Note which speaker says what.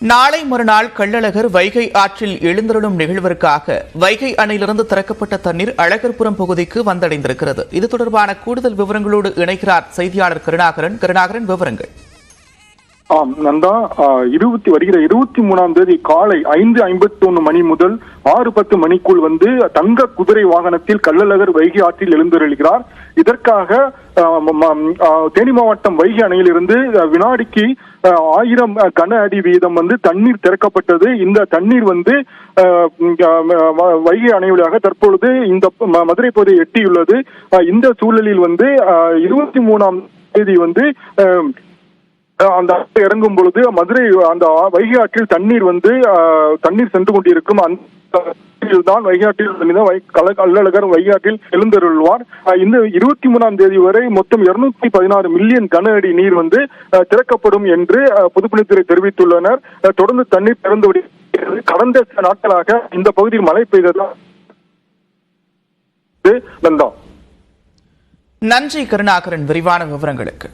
Speaker 1: நாளை மறுநாள் கள்ளழகர் வைகை ஆற்றில் எழுந்தருளும் நிகழ்விற்காக வைகை அணையிலிருந்து திறக்கப்பட்ட தண்ணீர் அழகர்புரம் பகுதிக்கு வந்தடைந்திருக்கிறது. இது தொடர்பான கூடுதல் விவரங்களோடு இணைக்கிறார் செய்தியாளர் கருணாகரன். கருணாகரன், விவரங்கள்.
Speaker 2: நந்தா, வருகிற 23ஆம் தேதி காலை 5:51 மணி முதல் 6:10 மணிக்குள் தங்க குதிரை வாகனத்தில் கள்ளழகர் வைகை ஆற்றில் எழுந்தருளுகிறார். இதற்காக தேனி மாவட்டம் வைகை அணையிலிருந்து வினாடிக்கு 1000 கன அடி வீதம் தண்ணீர் திறக்கப்பட்டது. இந்த தண்ணீர் வைகை அணை வழியாக தற்பொழுது இந்த மதுரை பகுதியை எட்டியுள்ளது. இந்த சூழலில் 23ஆம் தேதி அந்த இறங்கும் பொழுது மதுரை அந்த வைகை ஆற்றில் தண்ணீர் சென்று கொண்டிருக்கும். அந்த தான் வைகை ஆற்றில் கள்ளழகர் வைகை ஆற்றில் எழுந்தருள்வார். இந்த 23ஆம் தேதி வரை மொத்தம் 216 மில்லியன் கன அடி நீர் திறக்கப்படும் என்று பொதுப்பணித்துறை தெரிவித்துள்ளனர். தொடர்ந்து தண்ணீர் திறந்து கடந்த நாட்களாக இந்த பகுதியில் மழை பெய்ததால்.
Speaker 1: நன்றி கருணாகரன், விரிவான விவரங்களுக்கு.